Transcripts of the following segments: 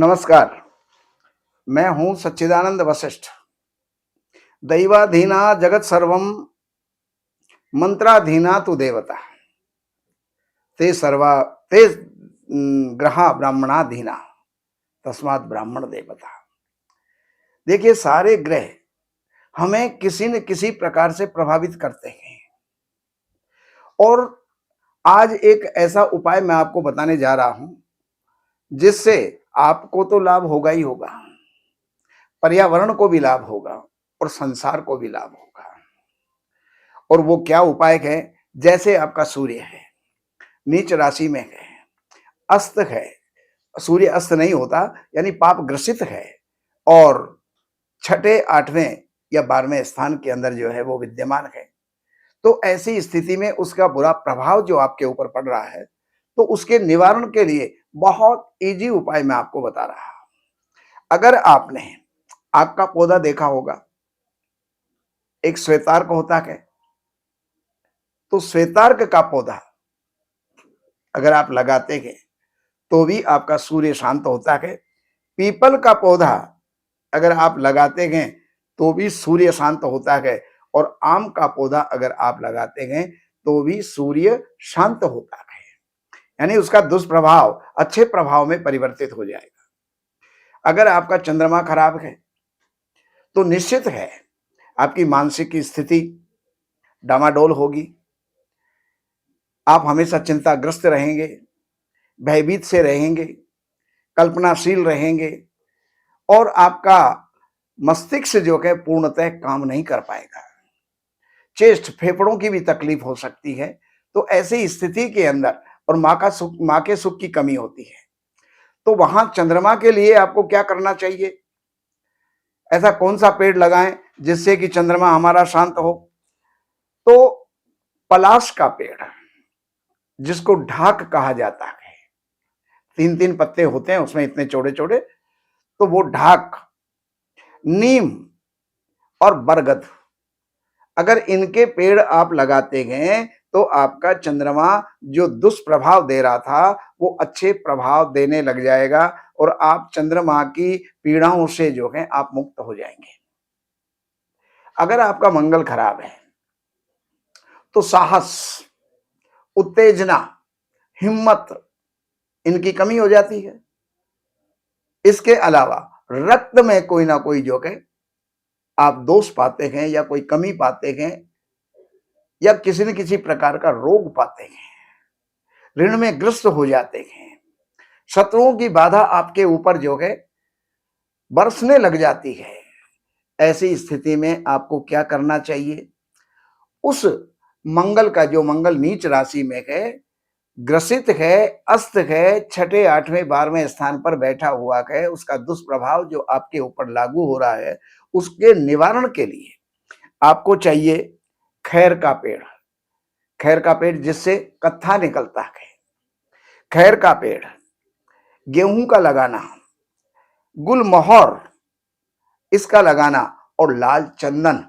नमस्कार। मैं हूं सच्चिदानंद वशिष्ठ। दैवाधीना जगत सर्वम, मंत्राधीना तु देवता। ते सर्वा ते ग्रहा ब्राह्मणाधीना, तस्मात् ब्राह्मण देवता। देखिए, सारे ग्रह हमें किसी न किसी प्रकार से प्रभावित करते हैं। और आज एक ऐसा उपाय मैं आपको बताने जा रहा हूं जिससे आपको तो लाभ होगा ही होगा, पर्यावरण को भी लाभ होगा और संसार को भी लाभ होगा। और वो क्या उपाय है? जैसे आपका सूर्य है, नीच राशि में है, अस्त है, सूर्य अस्त नहीं होता यानी पाप ग्रसित है, और छठे, आठवें या 12वें स्थान के अंदर जो है वो विद्यमान है, तो ऐसी स्थिति में उसका बुरा प्रभाव जो आपके ऊपर पड़ रहा है, तो उसके निवारण के लिए बहुत इजी उपाय मैं आपको बता रहा हूं। अगर आपने आग का पौधा देखा होगा, एक श्वेतार्क होता है, तो श्वेतार्क का पौधा अगर आप लगाते हैं तो भी आपका सूर्य शांत होता है। पीपल का पौधा अगर आप लगाते हैं तो भी सूर्य शांत होता है, और आम का पौधा अगर आप लगाते हैं तो भी सूर्य शांत होता है, यानी उसका दुष्प्रभाव अच्छे प्रभाव में परिवर्तित हो जाएगा। अगर आपका चंद्रमा खराब है तो निश्चित है आपकी मानसिक स्थिति डामाडोल होगी, आप हमेशा चिंताग्रस्त रहेंगे, भयभीत से रहेंगे, कल्पनाशील रहेंगे, और आपका मस्तिष्क जो है पूर्णतः काम नहीं कर पाएगा। चेस्ट, फेफड़ों की भी तकलीफ हो सकती है। तो ऐसी स्थिति के अंदर, और माँ के सुख की कमी होती है, तो वहां चंद्रमा के लिए आपको क्या करना चाहिए? ऐसा कौन सा पेड़ लगाएं जिससे कि चंद्रमा हमारा शांत हो? तो पलाश का पेड़, जिसको ढाक कहा जाता है, 3-3 पत्ते होते हैं उसमें, इतने चौड़े चौड़े, तो वो ढाक, नीम और बरगद, अगर इनके पेड़ आप लगाते हैं तो आपका चंद्रमा जो दुष्प्रभाव दे रहा था वो अच्छे प्रभाव देने लग जाएगा, और आप चंद्रमा की पीड़ाओं से जो है आप मुक्त हो जाएंगे। अगर आपका मंगल खराब है तो साहस, उत्तेजना, हिम्मत, इनकी कमी हो जाती है। इसके अलावा रक्त में कोई ना कोई जो है आप दोष पाते हैं, या कोई कमी पाते हैं, या किसी न किसी प्रकार का रोग पाते हैं, ऋण में ग्रस्त हो जाते हैं, शत्रुओं की बाधा आपके ऊपर जो है बरसने लग जाती है। ऐसी स्थिति में आपको क्या करना चाहिए? उस मंगल का, जो मंगल नीच राशि में है, ग्रसित है, अस्त है, छठे, आठवें, 12वें स्थान पर बैठा हुआ है, उसका दुष्प्रभाव जो आपके ऊपर लागू हो रहा है, उसके निवारण के लिए आपको चाहिए खैर का पेड़। खैर का पेड़ जिससे कत्था निकलता है, खैर का पेड़, गेहूं का लगाना, गुलमोहर इसका लगाना, और लाल चंदन,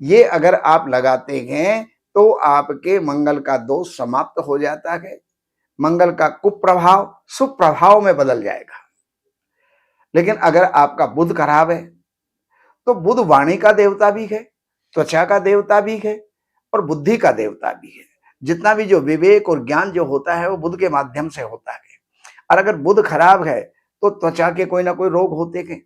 ये अगर आप लगाते हैं तो आपके मंगल का दोष समाप्त हो जाता है। मंगल का कुप्रभाव शुभ प्रभाव में बदल जाएगा। लेकिन अगर आपका बुध खराब है तो बुध वाणी का देवता भी है, त्वचा का देवता भी है, और बुद्धि का देवता भी है। जितना भी जो विवेक और ज्ञान जो होता है वो बुध के माध्यम से होता है। और अगर बुध खराब है तो त्वचा के कोई ना कोई रोग होते हैं,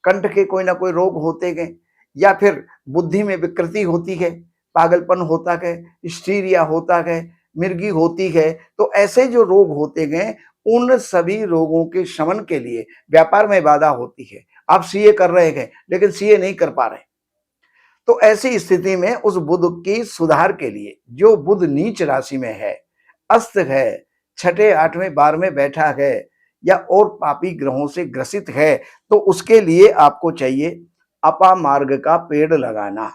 कंठ के कोई ना कोई रोग होते हैं, या फिर बुद्धि में विकृति होती है, पागलपन होता है, हिस्टीरिया होता है, मिर्गी होती है। तो ऐसे जो रोग होते हैं, उन सभी रोगों के शमन के लिए व्यापार में बाधा होती है। आप सीए कर रहे हैं लेकिन सीए नहीं कर पा रहे, तो ऐसी स्थिति में उस बुध की सुधार के लिए, जो बुध नीच राशि में है, अस्त है, छठे, आठवें, 12वें बैठा है, या और पापी ग्रहों से ग्रसित है, तो उसके लिए आपको चाहिए अपामार्ग का पेड़ लगाना।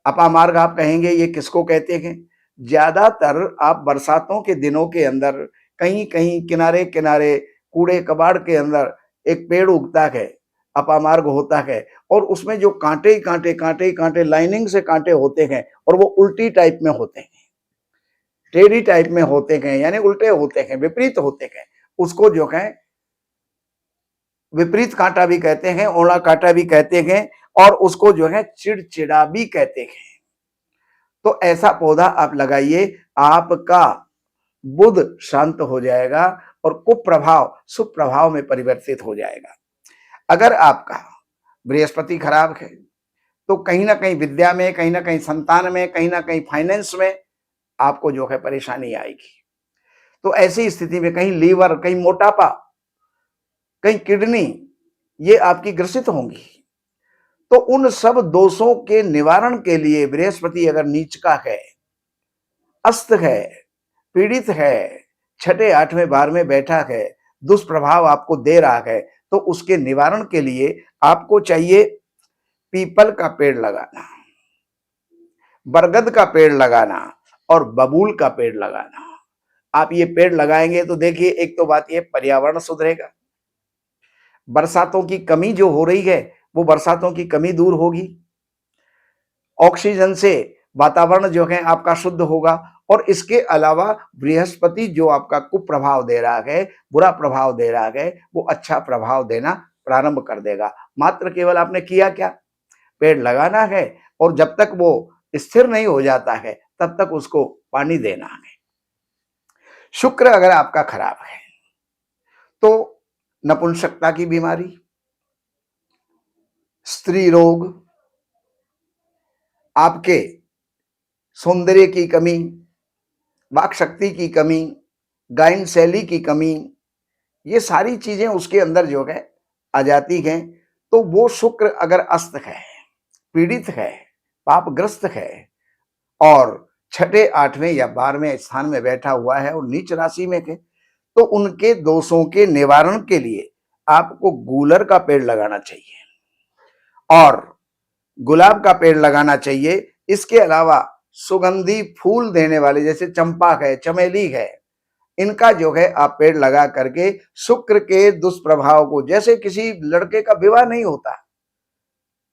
अपामार्ग आप कहेंगे ये किसको कहते हैं? ज्यादातर आप बरसातों के दिनों के अंदर कहीं कहीं किनारे किनारे कूड़े कबाड़ के अंदर एक पेड़ उगता है, अपामार्ग होता है, और उसमें जो कांटे ही कांटे, कांटे ही कांटे, लाइनिंग से कांटे होते हैं, और वो उल्टी टाइप में होते हैं, टेढ़ी टाइप में होते हैं, यानी उल्टे होते हैं, विपरीत होते हैं। उसको जो है विपरीत कांटा भी कहते हैं, ओला कांटा भी कहते हैं, और उसको जो है चिड़चिड़ा भी कहते हैं। तो ऐसा पौधा आप लगाइए, आपका बुध शांत हो जाएगा और कुप्रभाव शुभ प्रभाव में परिवर्तित हो जाएगा। अगर आपका बृहस्पति खराब है तो कहीं ना कहीं विद्या में, कहीं ना कहीं संतान में, कहीं ना कहीं फाइनेंस में आपको जो है परेशानी आएगी। तो ऐसी स्थिति में कहीं लीवर, कहीं मोटापा, कहीं किडनी, ये आपकी ग्रसित होंगी। तो उन सब दोषों के निवारण के लिए बृहस्पति अगर नीच का है, अस्त है, पीड़ित है, छठे आठवें बार में बैठा है, दुष्प्रभाव आपको दे रहा है, तो उसके निवारण के लिए आपको चाहिए पीपल का पेड़ लगाना, बरगद का पेड़ लगाना और बबूल का पेड़ लगाना। आप ये पेड़ लगाएंगे तो देखिए, एक तो बात ये, पर्यावरण सुधरेगा, बरसातों की कमी जो हो रही है वो बरसातों की कमी दूर होगी, ऑक्सीजन से वातावरण जो है आपका शुद्ध होगा, और इसके अलावा बृहस्पति जो आपका कुप्रभाव दे रहा है, बुरा प्रभाव दे रहा है, वो अच्छा प्रभाव देना प्रारंभ कर देगा। मात्र केवल आपने किया क्या, पेड़ लगाना है, और जब तक वो स्थिर नहीं हो जाता है तब तक उसको पानी देना है। शुक्र अगर आपका खराब है तो नपुंसकता की बीमारी, स्त्री रोग, आपके सौंदर्य की कमी, वाक शक्ति की कमी, गायन शैली की कमी, ये सारी चीजें उसके अंदर जो है आ जाती हैं। तो वो शुक्र अगर अस्त है, पीड़ित है, पापग्रस्त है और छठे आठवें या 12वें स्थान में बैठा हुआ है और नीच राशि में है, तो उनके दोषों के निवारण के लिए आपको गूलर का पेड़ लगाना चाहिए और गुलाब का पेड़ लगाना चाहिए। इसके अलावा सुगंधी फूल देने वाले जैसे चंपा है, चमेली है, इनका जो है आप पेड़ लगा करके शुक्र के दुष्प्रभाव को, जैसे किसी लड़के का विवाह नहीं होता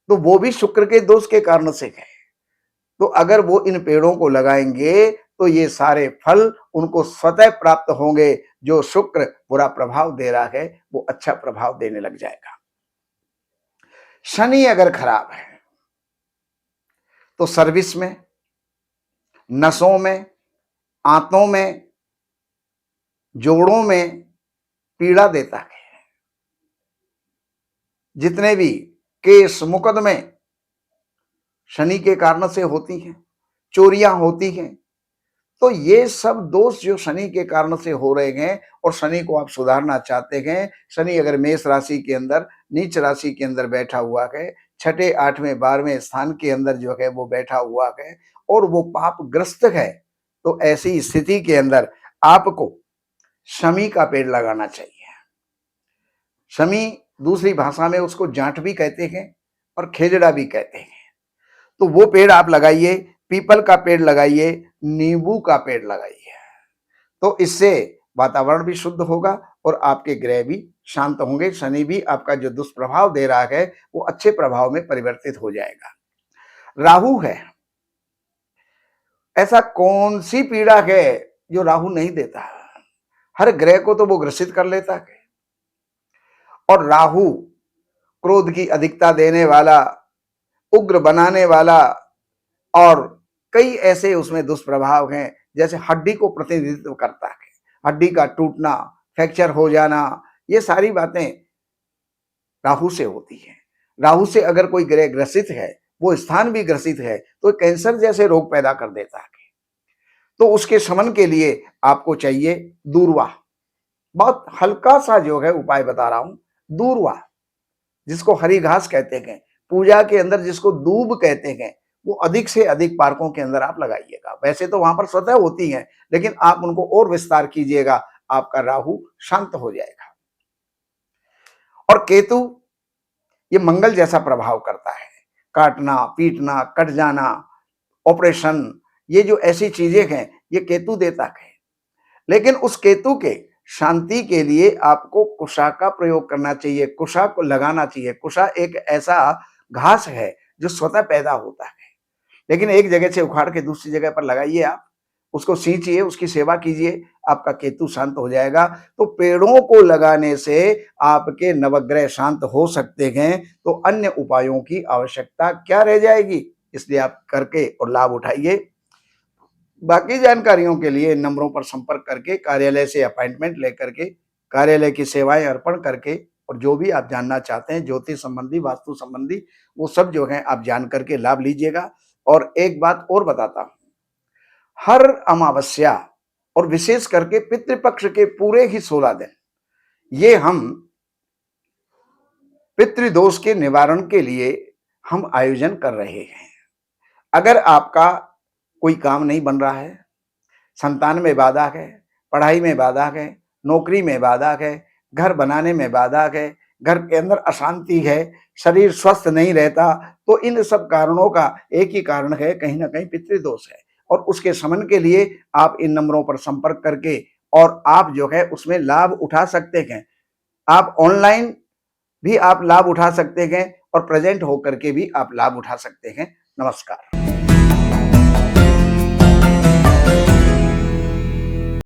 तो वो भी शुक्र के दोष के कारण से है, तो अगर वो इन पेड़ों को लगाएंगे तो ये सारे फल उनको स्वतः प्राप्त होंगे। जो शुक्र बुरा प्रभाव दे रहा है वो अच्छा प्रभाव देने लग जाएगा। शनि अगर खराब है तो सर्विस में, नसों में, आंतों में, जोड़ों में पीड़ा देता है। जितने भी केस मुकदमे शनि के कारण से होती हैं, चोरियां होती हैं, तो ये सब दोष जो शनि के कारण से हो रहे हैं और शनि को आप सुधारना चाहते हैं। शनि अगर मेष राशि के अंदर, नीच राशि के अंदर बैठा हुआ है, छठे आठवें 12वें स्थान के अंदर जो है वो बैठा हुआ है और वो पापग्रस्त है, तो ऐसी स्थिति के अंदर आपको शमी का पेड़ लगाना चाहिए। शमी दूसरी भाषा में उसको जांट भी कहते हैं और खेजड़ा भी कहते हैं। तो वो पेड़ आप लगाइए, पीपल का पेड़ लगाइए, नींबू का पेड़ लगाइए, तो इससे वातावरण भी शुद्ध होगा और आपके ग्रह भी शांत होंगे। शनि भी आपका जो दुष्प्रभाव दे रहा है वो अच्छे प्रभाव में परिवर्तित हो जाएगा। राहु है, ऐसा कौन सी पीड़ा है जो राहु नहीं देता, हर ग्रह को तो वो ग्रसित कर लेता है। और राहु क्रोध की अधिकता देने वाला, उग्र बनाने वाला, और कई ऐसे उसमें दुष्प्रभाव हैं, जैसे हड्डी को प्रतिनिधित्व करता है, हड्डी का टूटना, फ्रैक्चर हो जाना, ये सारी बातें राहु से होती हैं। राहु से अगर कोई ग्रह ग्रसित है, वो स्थान भी ग्रसित है, तो कैंसर जैसे रोग पैदा कर देता है। तो उसके शमन के लिए आपको चाहिए दूर्वा। बहुत हल्का सा जो है उपाय बता रहा हूं, दूर्वा जिसको हरी घास कहते हैं, पूजा के अंदर जिसको दूब कहते हैं, वो अधिक से अधिक पार्कों के अंदर आप लगाइएगा। वैसे तो वहां पर स्वतः होती हैं, लेकिन आप उनको और विस्तार कीजिएगा, आपका राहु शांत हो जाएगा। और केतु ये मंगल जैसा प्रभाव करता है, काटना, पीटना, कट जाना, ऑपरेशन, ये जो ऐसी चीजें हैं ये केतु देता है। लेकिन उस केतु के शांति के लिए आपको कुशा का प्रयोग करना चाहिए, कुशा को लगाना चाहिए। कुशा एक ऐसा घास है जो स्वतः पैदा होता है, लेकिन एक जगह से उखाड़ के दूसरी जगह पर लगाइए, आप उसको सींचिए, उसकी सेवा कीजिए, आपका केतु शांत हो जाएगा। तो पेड़ों को लगाने से आपके नवग्रह शांत हो सकते हैं, तो अन्य उपायों की आवश्यकता क्या रह जाएगी। इसलिए आप करके और लाभ उठाइए। बाकी जानकारियों के लिए इन नंबरों पर संपर्क करके कार्यालय से अपॉइंटमेंट लेकर के कार्यालय की सेवाएं अर्पण करके और जो भी आप जानना चाहते हैं ज्योतिष संबंधी, वास्तु संबंधी, वो सब जो है आप जान करके लाभ लीजिएगा। और एक बात और बताता हूं, हर अमावस्या और विशेष करके पितृपक्ष के पूरे ही 16 दिन ये हम पितृदोष के निवारण के लिए हम आयोजन कर रहे हैं। अगर आपका कोई काम नहीं बन रहा है, संतान में बाधा है, पढ़ाई में बाधा है, नौकरी में बाधा है, घर बनाने में बाधा है, घर के अंदर अशांति है, शरीर स्वस्थ नहीं रहता, तो इन सब कारणों का एक ही कारण है, कहीं ना कहीं पितृदोष है। और उसके शमन के लिए आप इन नंबरों पर संपर्क करके और आप जो है उसमें लाभ उठा सकते हैं। आप ऑनलाइन भी आप लाभ उठा सकते हैं और प्रेजेंट होकर के भी आप लाभ उठा सकते हैं। नमस्कार।